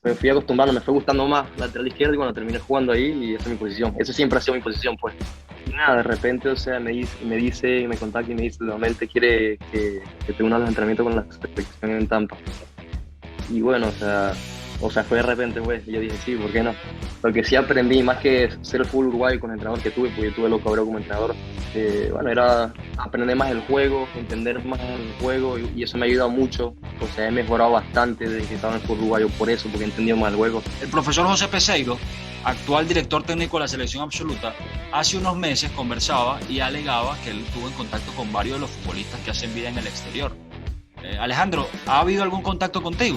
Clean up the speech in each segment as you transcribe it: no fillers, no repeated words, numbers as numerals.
me fui acostumbrando, me fue gustando más lateral izquierdo y cuando terminé jugando ahí, y esa es mi posición. Esa siempre ha sido mi posición, pues. Y nada, de repente, o sea, me contacta y me dice, nuevamente quiere que te unas a los entrenamientos con la selección en Tampa. Y bueno, o sea, fue de repente, pues, y yo dije, sí, ¿por qué no? Lo que sí aprendí, más que ser el full uruguayo con el entrenador que tuve, porque yo tuve Loco Abreu como entrenador, bueno, era aprender más el juego, entender más el juego, y eso me ha ayudado mucho. O sea, he mejorado bastante desde que estaba en el fútbol uruguayo por eso, porque he entendido más el juego. El profesor José Peseiro, actual director técnico de la selección absoluta, hace unos meses conversaba y alegaba que él estuvo en contacto con varios de los futbolistas que hacen vida en el exterior. Alejandro, ¿ha habido algún contacto contigo?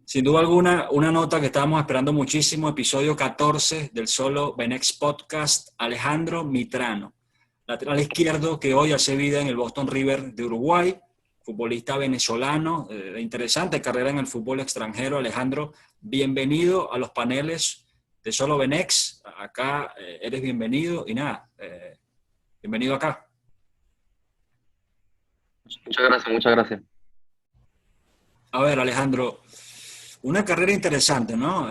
Sin duda alguna, una nota que estábamos esperando muchísimo, episodio 14 del Solo Benex Podcast, Alejandro Mitrano, lateral izquierdo que hoy hace vida en el Boston River de Uruguay, futbolista venezolano, de interesante carrera en el fútbol extranjero. Alejandro, bienvenido a los paneles de Solo Benex, acá eres bienvenido y nada, bienvenido acá. Muchas gracias, muchas gracias. A ver, Alejandro, una carrera interesante, ¿no?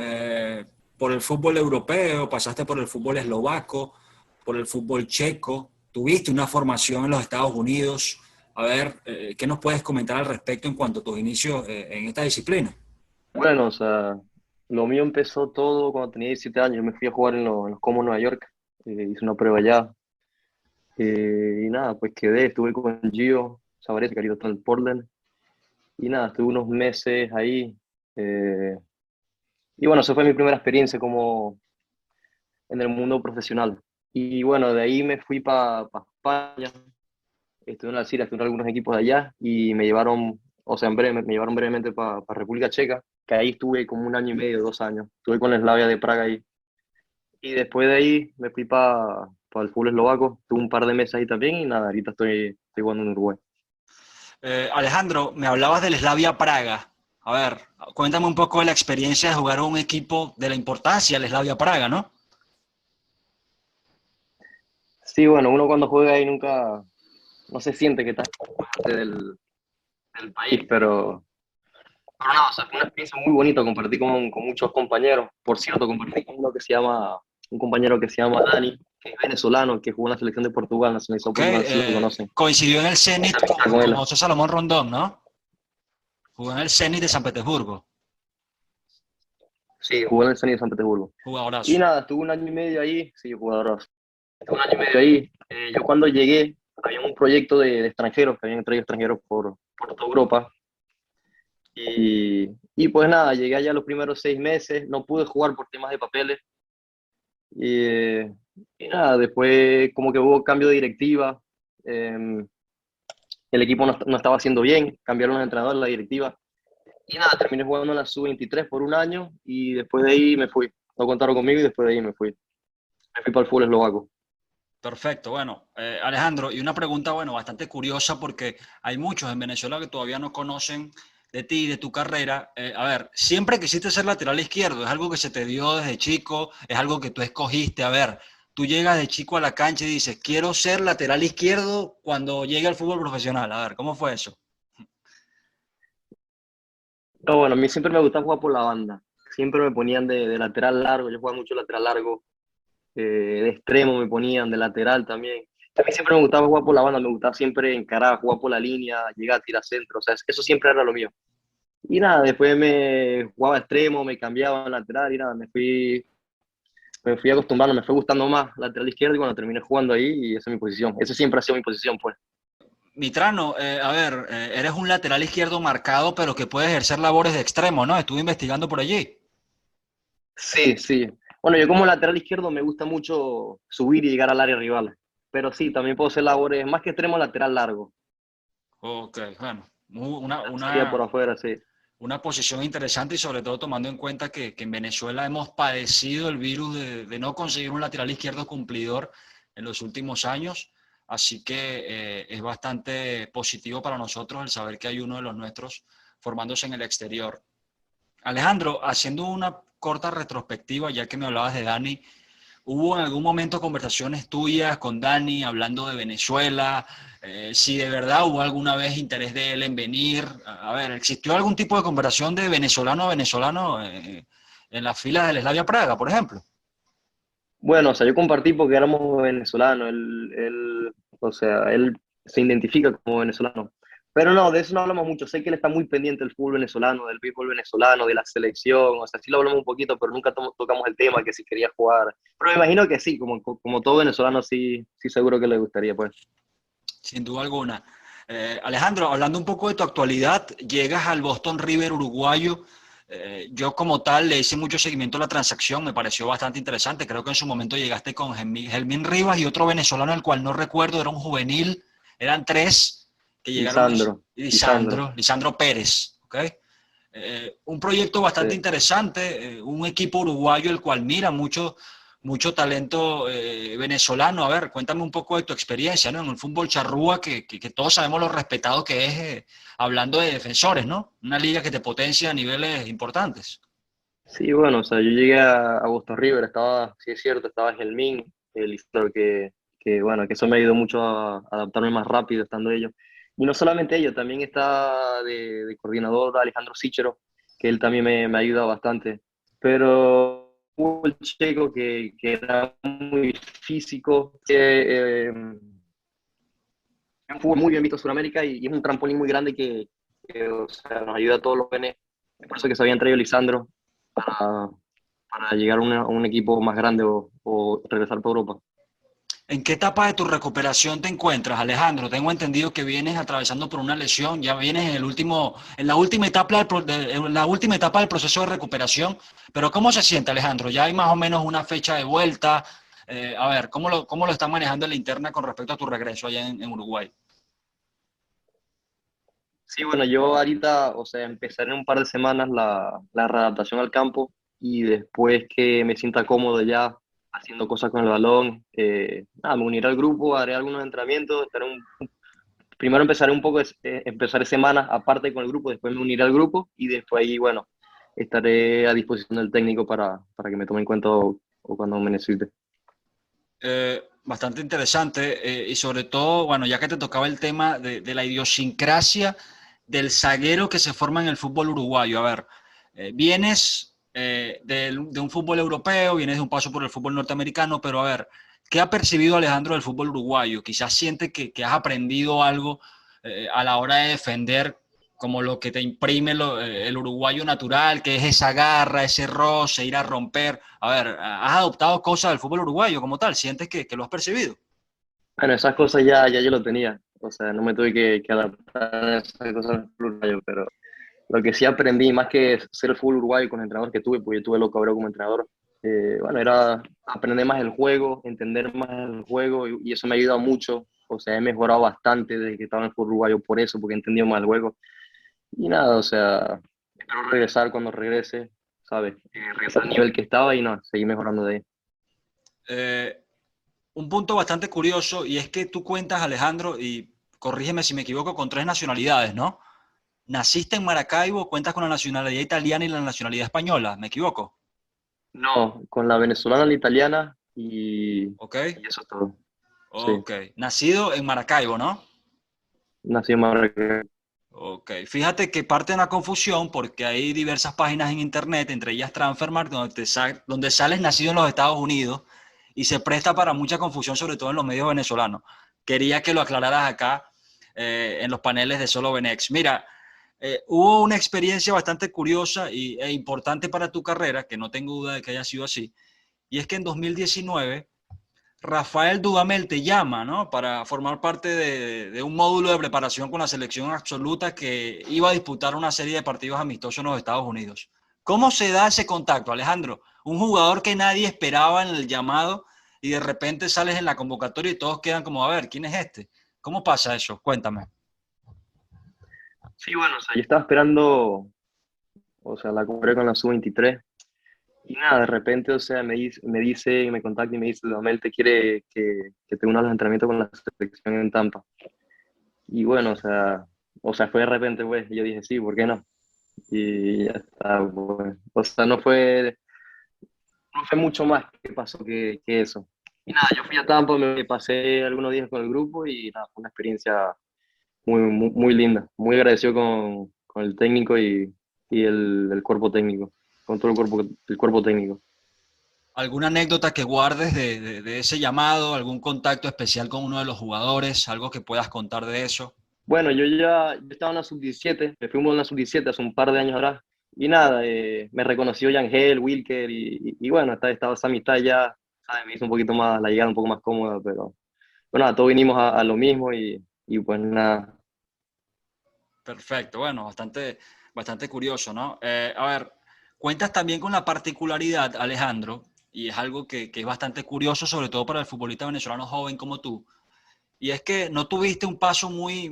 Por el fútbol europeo, pasaste por el fútbol eslovaco, por el fútbol checo, tuviste una formación en los Estados Unidos. A ver, ¿qué nos puedes comentar al respecto en cuanto a tus inicios en esta disciplina? Bueno, o sea, lo mío empezó todo cuando tenía 17 años. Yo me fui a jugar en los Comos Nueva York, hice una prueba allá, y nada, pues quedé, estuve con Gio Sabarez, que ahorita está en el Portland, y nada, estuve unos meses ahí. eh, y bueno, esa fue mi primera experiencia como en el mundo profesional. Y bueno, de ahí me fui para España, estuve en la Alcira, estuve en algunos equipos de allá, y me llevaron, o sea, me llevaron brevemente para República Checa, que ahí estuve como un año y medio, 2 años. Estuve con el Slavia de Praga ahí. Y después de ahí me fui para el fútbol eslovaco, tuve un par de meses ahí también y nada, ahorita estoy jugando en Uruguay. Alejandro, me hablabas del Slavia Praga. A ver, cuéntame un poco de la experiencia de jugar a un equipo de la importancia del Slavia Praga, ¿no? Sí, bueno, uno cuando juega ahí nunca, no se siente que está parte del país, pero no, o sea, fue una experiencia muy bonita, compartí con muchos compañeros. Por cierto, compartí con un compañero que se llama Dani, que es venezolano, que jugó en la selección de Portugal, nacionalizado Ok, Portugal, si lo conocen. coincidió en el Hice Zenit amistad con con él. José Salomón Rondón, ¿no? Jugó en el Zenit de San Petersburgo. Sí, jugó en el Zenit de San Petersburgo. Y Jugadorazo. nada, estuve un año y medio ahí, sí, jugador. Estuve un año y medio ahí. Yo cuando llegué, había un proyecto de extranjeros, que habían traído extranjeros por toda Europa. Y pues nada, llegué allá los primeros 6 meses, no pude jugar por temas de papeles. Y, y nada, después como que hubo cambio de directiva, eh, el equipo no estaba haciendo bien, cambiaron los entrenadores, la directiva. Y nada, terminé jugando en la sub-23 por un año y después de ahí me fui. No contaron conmigo y después de ahí me fui. Me fui para el fútbol eslovaco. Perfecto. Bueno, Alejandro, y una pregunta, bueno, bastante curiosa porque hay muchos en Venezuela que todavía no conocen de ti, de tu carrera. A ver, siempre quisiste ser lateral izquierdo, es algo que se te dio desde chico, es algo que tú escogiste. A ver, tú llegas de chico a la cancha y dices, quiero ser lateral izquierdo cuando llegue al fútbol profesional. A ver, ¿cómo fue eso? No, bueno, a mí siempre me gustaba jugar por la banda. Siempre me ponían de lateral largo, yo jugaba mucho lateral largo, de extremo me ponían, de lateral también. A mí siempre me gustaba jugar por la banda, me gustaba siempre encarar, jugar por la línea, llegar a tirar centro, o sea, eso siempre era lo mío. Y nada, después me jugaba extremo, me cambiaba a lateral y nada, me fui acostumbrando, me fue gustando más lateral izquierdo y cuando terminé jugando ahí, y esa es mi posición. Esa siempre ha sido mi posición, pues. Mitrano, a ver, eres un lateral izquierdo marcado, pero que puede ejercer labores de extremo, ¿no? Estuve investigando por allí. Sí, sí. Bueno, yo como lateral izquierdo me gusta mucho subir y llegar al área rival. Pero sí, también puedo hacer labores más que extremo lateral largo. Ok, bueno, Sería por afuera, sí. una posición interesante y sobre todo tomando en cuenta que en Venezuela hemos padecido el virus de no conseguir un lateral izquierdo cumplidor en los últimos años. Así que es bastante positivo para nosotros el saber que hay uno de los nuestros formándose en el exterior. Alejandro, haciendo una corta retrospectiva, ya que me hablabas de Dani, ¿Hubo en algún momento conversaciones tuyas con Dani hablando de Venezuela? Si de verdad hubo alguna vez interés de él en venir. A ver, ¿existió algún tipo de conversación de venezolano a venezolano en las filas del Slavia Praga, por ejemplo? Bueno, o sea, yo compartí porque éramos venezolanos, o sea, él se identifica como venezolano. Pero no, de eso no hablamos mucho. Sé que él está muy pendiente del fútbol venezolano, del béisbol venezolano, de la selección. O sea, sí lo hablamos un poquito, pero nunca tocamos el tema, que si quería jugar. Pero me imagino que sí, como todo venezolano, sí, sí seguro que le gustaría, pues. Sin duda alguna. Alejandro, hablando un poco de tu actualidad, llegas al Boston River uruguayo. Yo como tal le hice mucho seguimiento a la transacción, me pareció bastante interesante. Creo que en su momento llegaste con Gelmín Rivas y otro venezolano, el cual no recuerdo, era un juvenil. Eran tres que llegaron. Lisandro, Lisandro Pérez. ¿Ok? Un proyecto bastante sí. interesante, un equipo uruguayo el cual mira mucho talento venezolano. A ver, cuéntame un poco de tu experiencia, ¿no? En el fútbol charrúa, que todos sabemos lo respetado que es, hablando de defensores, ¿no? Una liga que te potencia a niveles importantes. Sí, bueno, o sea, yo llegué a Boston River, estaba, sí es cierto, estaba Gelmín, el Lisandro, bueno, que eso me ayudó mucho a adaptarme más rápido estando ellos. Y no solamente ellos, también está de coordinador Alejandro Sichero, que él también me ayuda bastante. Pero hubo el checo que era muy físico, que un fútbol muy bien visto en Sudamérica y es un trampolín muy grande o sea, nos ayuda a todos los penes. Por eso que se habían traído Lisandro para, para llegar a un equipo más grande o regresar para Europa. ¿En qué etapa de tu recuperación te encuentras, Alejandro? Tengo entendido que vienes atravesando por una lesión, ya vienes en la última etapa en la última etapa del proceso de recuperación, pero ¿cómo se siente, Alejandro? Ya hay más o menos una fecha de vuelta. A ver, cómo lo están manejando en la interna con respecto a tu regreso allá en Uruguay? Sí, bueno, yo ahorita, o sea, empezaré en un par de semanas la readaptación al campo y después que me sienta cómodo ya haciendo cosas con el balón, nada, me uniré al grupo, haré algunos entrenamientos, primero empezaré un poco, empezaré semanas aparte con el grupo, después me uniré al grupo y después ahí, bueno, estaré a disposición del técnico para que me tome en cuenta o cuando me necesite. Bastante interesante y sobre todo, bueno, ya que te tocaba el tema de la idiosincrasia del zaguero que se forma en el fútbol uruguayo. A ver, vienes de un fútbol europeo, vienes de un paso por el fútbol norteamericano, pero a ver, ¿qué ha percibido Alejandro del fútbol uruguayo? Quizás siente que has aprendido algo a la hora de defender como lo que te imprime el uruguayo natural, que es esa garra, ese roce, ir a romper. A ver, ¿has adoptado cosas del fútbol uruguayo como tal? ¿Sientes que lo has percibido? Bueno, esas cosas ya yo lo tenía, o sea, no me tuve que adaptar a esas cosas al fútbol uruguayo, pero lo que sí aprendí, más que ser el fútbol uruguayo con los entrenadores que tuve, porque yo tuve Loco Abreu como entrenador, bueno, era aprender más el juego, entender más el juego, y eso me ha ayudado mucho, o sea, he mejorado bastante desde que estaba en el fútbol uruguayo por eso, porque he entendido más el juego, y nada, o sea, espero regresar cuando regrese, ¿sabes? Regresar al nivel que estaba y no, seguir mejorando de ahí. Eh, un punto bastante curioso y es que tú cuentas, Alejandro, y corrígeme si me equivoco, con tres nacionalidades, ¿no? Naciste en Maracaibo, cuentas con la nacionalidad italiana y la nacionalidad española, ¿me equivoco? No, con la venezolana, la italiana ¿Ok? y eso es todo. Sí, Ok. Nacido en Maracaibo, ¿no? nací en Marrakech. Ok, fíjate que parte de la confusión porque hay diversas páginas en internet, entre ellas Transfermarkt, donde sales nacido en los Estados Unidos y se presta para mucha confusión, sobre todo en los medios venezolanos. Quería que lo aclararas acá en los paneles de Solo Benex. Mira, hubo una experiencia bastante curiosa e importante para tu carrera, que no tengo duda de que haya sido así, y es que en 2019 Rafael Dudamel te llama, ¿no? Para formar parte de un módulo de preparación con la selección absoluta que iba a disputar una serie de partidos amistosos en los Estados Unidos. ¿Cómo se da ese contacto, Alejandro? Un jugador que nadie esperaba en el llamado y de repente sales en la convocatoria y todos quedan como, a ver, ¿quién es este? ¿Cómo pasa eso? Cuéntame. Sí, bueno, o sea, yo estaba esperando, o sea, la compré con la sub-23 y nada, de repente, o sea, me contacta y me dice, Dudamel te quiere que te unas a los entrenamientos con la selección en Tampa. Y bueno, o sea, fue de repente, pues, y yo dije, sí, ¿por qué no? Y ya está, pues. O sea, fue mucho más que pasó que eso. Y nada, yo fui a Tampa, me pasé algunos días con el grupo y nada, fue una experiencia muy linda. Muy agradecido con el técnico y el cuerpo técnico, con todo el cuerpo técnico. ¿Alguna anécdota que guardes de ese llamado, algún contacto especial con uno de los jugadores, algo que puedas contar de eso? Bueno, yo estaba en la sub-17, me fuimos en la sub-17 hace un par de años atrás, y nada, me reconoció Yangel, Wilker, y bueno, estaba esa amistad ya, ¿sabes? Me hizo un poquito más, la llegada un poco más cómoda, pero bueno, nada, todos vinimos a lo mismo y pues nada. Perfecto, bueno, bastante curioso, ¿no? A ver, cuentas también con la particularidad, Alejandro, y es algo que es bastante curioso, sobre todo para el futbolista venezolano joven como tú, y es que no tuviste un paso muy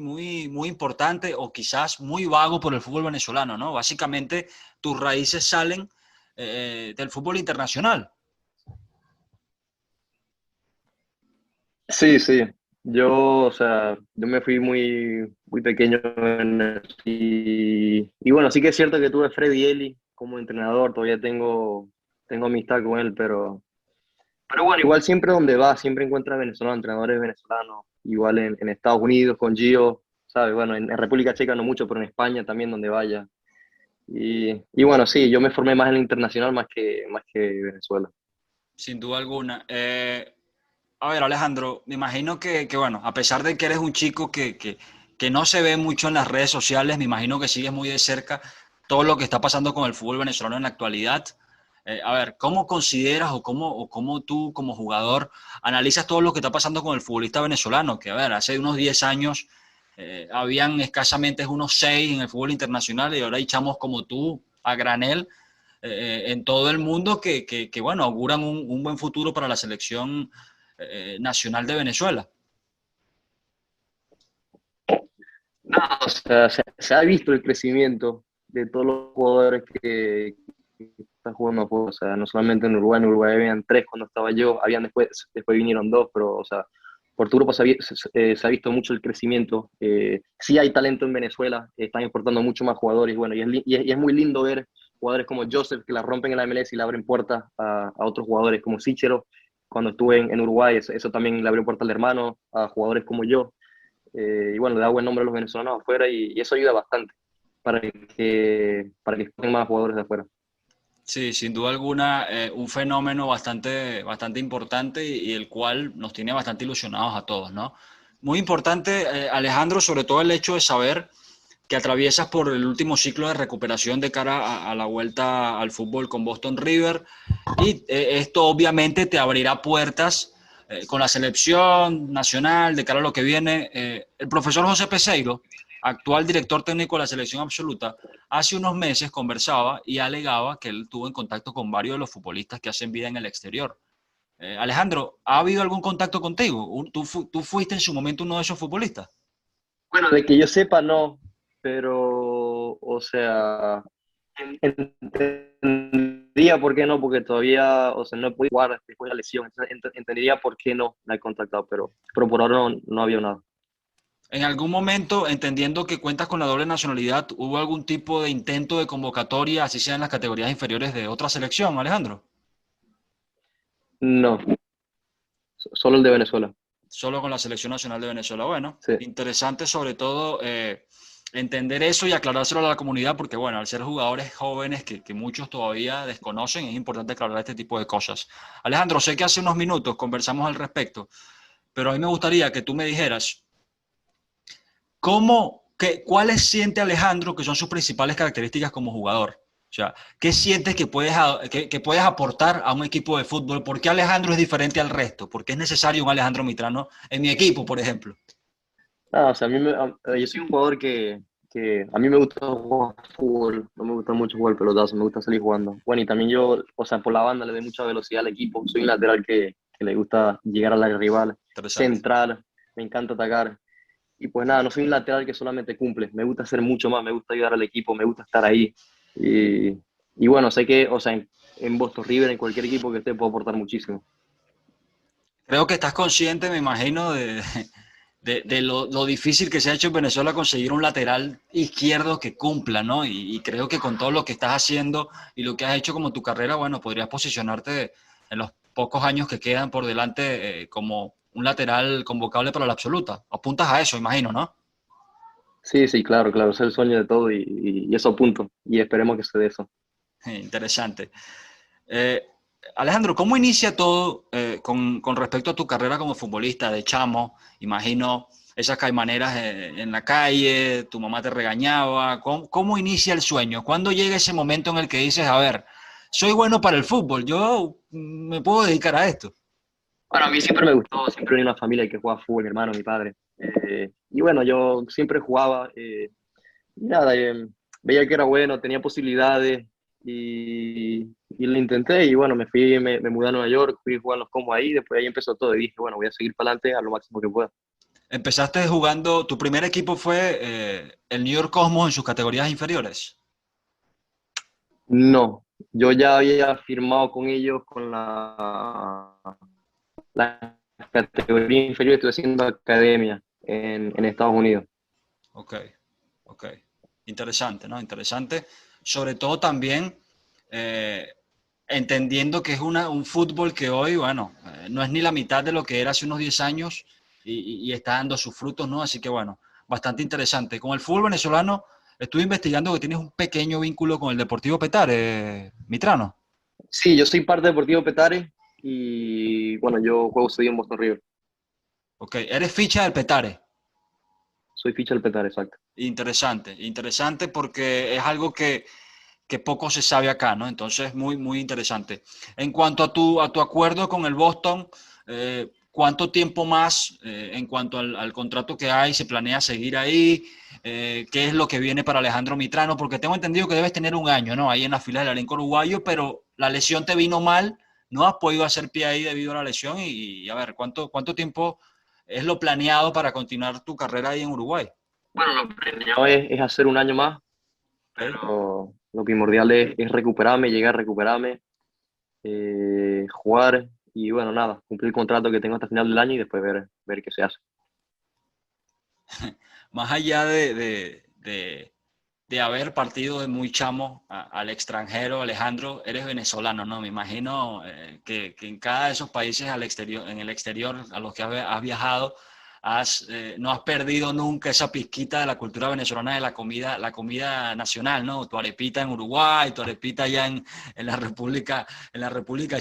importante o quizás muy vago por el fútbol venezolano, ¿no? Básicamente, tus raíces salen del fútbol internacional. Sí, sí, o sea, yo me fui muy pequeño y bueno, sí que es cierto que tuve a Freddy Eli como entrenador, todavía tengo amistad con él, pero bueno, igual siempre donde va, siempre encuentra venezolanos, entrenadores venezolanos, igual en Estados Unidos con Gio, ¿sabes? Bueno, en República Checa no mucho, pero en España también donde vaya. Y bueno, sí, yo me formé más en el internacional más que Venezuela. Sin duda alguna. A ver, Alejandro, me imagino bueno, a pesar de que eres un chico que no se ve mucho en las redes sociales, me imagino que sigues muy de cerca todo lo que está pasando con el fútbol venezolano en la actualidad. A ver, ¿cómo consideras o cómo tú como jugador analizas todo lo que está pasando con el futbolista venezolano? Que, a ver, hace unos 10 años habían escasamente unos 6 en el fútbol internacional y ahora hay chamos como tú, a granel, en todo el mundo bueno, auguran un buen futuro para la selección nacional de Venezuela. No, o sea, se ha visto el crecimiento de todos los jugadores que están jugando, pues, o sea, no solamente en Uruguay habían tres cuando estaba yo, habían después vinieron dos, pero, o sea, por tu grupo se ha visto mucho el crecimiento. Sí hay talento en Venezuela, están importando mucho más jugadores, bueno, y es muy lindo ver jugadores como Joseph que la rompen en la MLS y le abren puertas a otros jugadores como Sichero, cuando estuve en Uruguay, eso también le abrió puertas al hermano, a jugadores como yo. Y bueno, le da buen nombre a los venezolanos afuera y eso ayuda bastante para que estén más jugadores de afuera. Sí, sin duda alguna, un fenómeno bastante importante y el cual nos tiene bastante ilusionados a todos, ¿no? Muy importante, Alejandro, sobre todo el hecho de saber que atraviesas por el último ciclo de recuperación de cara a la vuelta al fútbol con Boston River y esto obviamente te abrirá puertas con la selección nacional de cara a lo que viene. El profesor José Peseiro, actual director técnico de la selección absoluta, hace unos meses conversaba y alegaba que él tuvo en contacto con varios de los futbolistas que hacen vida en el exterior. Alejandro, ¿ha habido algún contacto contigo? ¿Tú fuiste en su momento uno de esos futbolistas? Bueno, de que yo sepa, no, pero, o sea, entendería por qué no, porque todavía, o sea, no he podido jugar después de la lesión, entonces entendería por qué no la he contactado, pero por ahora no había nada. En algún momento, entendiendo que cuentas con la doble nacionalidad, ¿hubo algún tipo de intento de convocatoria, así sea en las categorías inferiores de otra selección, Alejandro? No, solo el de Venezuela. Solo con la Selección Nacional de Venezuela. Bueno, Sí. interesante sobre todo entender eso y aclarárselo a la comunidad, porque bueno, al ser jugadores jóvenes que muchos todavía desconocen, es importante aclarar este tipo de cosas. Alejandro, sé que hace unos minutos conversamos al respecto, pero a mí me gustaría que tú me dijeras ¿cuáles siente Alejandro que son sus principales características como jugador? O sea, ¿qué sientes que puedes aportar a un equipo de fútbol? ¿Por qué Alejandro es diferente al resto? ¿Por qué es necesario un Alejandro Mitrano en mi equipo, por ejemplo? No, o sea, yo soy un jugador que a mí me gusta jugar fútbol, no me gusta mucho jugar pelotazo, me gusta salir jugando. Bueno, y también yo, o sea, por la banda le doy mucha velocidad al equipo, soy un lateral que le gusta llegar a la rival, Interesante. centrar, me encanta atacar. Y pues nada, no soy un lateral que solamente cumple, me gusta hacer mucho más, me gusta ayudar al equipo, me gusta estar ahí. Y, y bueno, sé que, o sea, en Boston River, en cualquier equipo que esté, puedo aportar muchísimo. Creo que estás consciente, me imagino, de lo difícil que se ha hecho en Venezuela conseguir un lateral izquierdo que cumpla, ¿no? Y creo que con todo lo que estás haciendo y lo que has hecho como tu carrera, bueno, podrías posicionarte en los pocos años que quedan por delante como un lateral convocable para la absoluta. Apuntas a eso, imagino, ¿no? Sí, sí, claro, claro, es el sueño de todo y eso apunto y esperemos que se dé eso. Interesante. Eh, Alejandro, ¿cómo inicia todo con respecto a tu carrera como futbolista de chamo? Imagino esas caimaneras en la calle, tu mamá te regañaba. ¿Cómo inicia el sueño? ¿Cuándo llega ese momento en el que dices, a ver, soy bueno para el fútbol, yo me puedo dedicar a esto? Bueno, a mí siempre me gustó, siempre en una familia que jugaba fútbol, mi hermano, mi padre. Y bueno, yo siempre jugaba, y nada, veía que era bueno, tenía posibilidades y lo intenté y bueno, me mudé a Nueva York, fui a jugar los comos ahí, después ahí empezó todo y dije, bueno, voy a seguir para adelante a lo máximo que pueda. Empezaste jugando, tu primer equipo fue el New York Cosmos en sus categorías inferiores. No, yo ya había firmado con ellos con la categoría inferior, estoy haciendo academia en Estados Unidos. Ok, ok. Interesante, ¿no? Interesante. Sobre todo también eh, entendiendo que es un fútbol que hoy, bueno, no es ni la mitad de lo que era hace unos 10 años y está dando sus frutos, ¿no? Así que, bueno, bastante interesante. Con el fútbol venezolano, estuve investigando que tienes un pequeño vínculo con el Deportivo Petare, Mitrano. Sí, yo soy parte de Deportivo Petare y bueno, yo juego seguido en Boston River. Ok, eres ficha del Petare. Soy ficha del Petare, exacto. Interesante, interesante porque es algo que poco se sabe acá, ¿no? Entonces, muy, muy interesante. En cuanto a tu acuerdo con el Boston, ¿cuánto tiempo más en cuanto al contrato que hay? ¿Se planea seguir ahí? ¿Qué es lo que viene para Alejandro Mitrano? Porque tengo entendido que debes tener un año, ¿no? Ahí en la fila del elenco uruguayo, pero la lesión te vino mal, no has podido hacer pie ahí debido a la lesión y a ver, ¿cuánto tiempo es lo planeado para continuar tu carrera ahí en Uruguay? Bueno, lo planeado es hacer un año más, ¿Okay? pero lo primordial es recuperarme, llegar a recuperarme, jugar y bueno, nada, cumplir el contrato que tengo hasta final del año y después ver qué se hace. Más allá de haber partido de muy chamo al extranjero, Alejandro, eres venezolano, ¿no? Me imagino que en cada de esos países al exterior, en el exterior a los que has viajado, no has perdido nunca esa pizquita de la cultura venezolana de la comida nacional, ¿no? Tu arepita en Uruguay, tu arepita allá en la República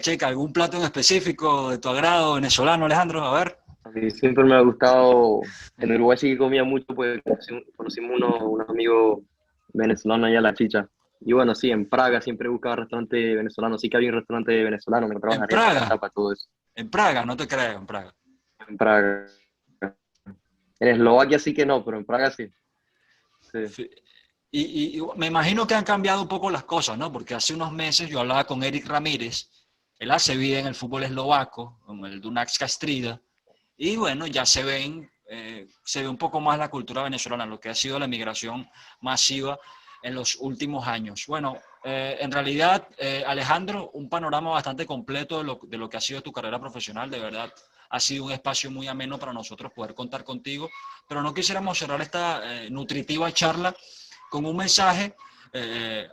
Checa. ¿Algún plato en específico de tu agrado venezolano, Alejandro? A ver. A mí siempre me ha gustado, en Uruguay sí que comía mucho, pues conocimos unos amigos venezolanos allá a la chicha. Y bueno, sí, en Praga siempre buscaba restaurante venezolano, sí que había un restaurante venezolano, me encontraba En arepas, Praga, cachapas, todo eso. en Praga, no te creo, en Praga. En Praga. En Eslovaquia sí que no, pero en Praga sí. Sí. Y me imagino que han cambiado un poco las cosas, ¿no? Porque hace unos meses yo hablaba con Eric Ramírez, él hace vida en el fútbol eslovaco, con el Dunax Castrida, y bueno, ya se ve un poco más la cultura venezolana, lo que ha sido la migración masiva en los últimos años. Bueno, en realidad, Alejandro, un panorama bastante completo de lo que ha sido tu carrera profesional, de verdad. Ha sido un espacio muy ameno para nosotros poder contar contigo, pero no quisiéramos cerrar esta nutritiva charla con un mensaje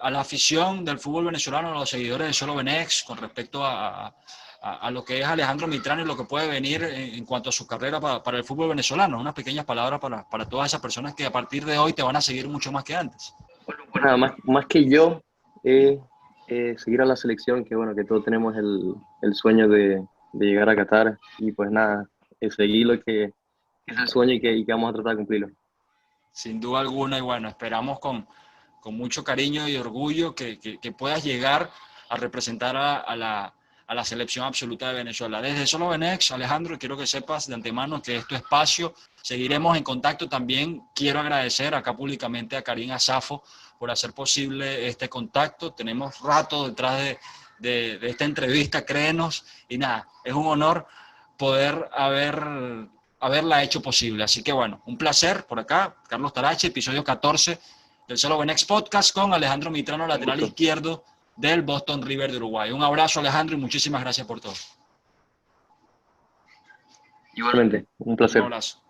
a la afición del fútbol venezolano, a los seguidores de Solo Benex, con respecto a lo que es Alejandro Mitrano y lo que puede venir en cuanto a su carrera para el fútbol venezolano. Unas pequeñas palabras para todas esas personas que a partir de hoy te van a seguir mucho más que antes. Bueno, pues nada, más que yo, eh, seguir a la selección, que bueno, que todos tenemos el sueño de llegar a Qatar y pues nada, seguir lo que es el sueño y que vamos a tratar de cumplirlo. Sin duda alguna, y bueno, esperamos con mucho cariño y orgullo que puedas llegar a representar a la selección absoluta de Venezuela. Desde Solo Benex, Alejandro, quiero que sepas de antemano que es tu espacio. Seguiremos en contacto también. Quiero agradecer acá públicamente a Karim Asafo por hacer posible este contacto. Tenemos rato detrás de esta entrevista, créenos, y nada, es un honor poder haberla hecho posible. Así que bueno, un placer por acá, Carlos Tarache, episodio 14 del Solo Benex Podcast con Alejandro Mitrano, Un lateral gusto. izquierdo del Boston River de Uruguay. Un abrazo, Alejandro, y muchísimas gracias por todo. Igualmente, un Un placer. abrazo.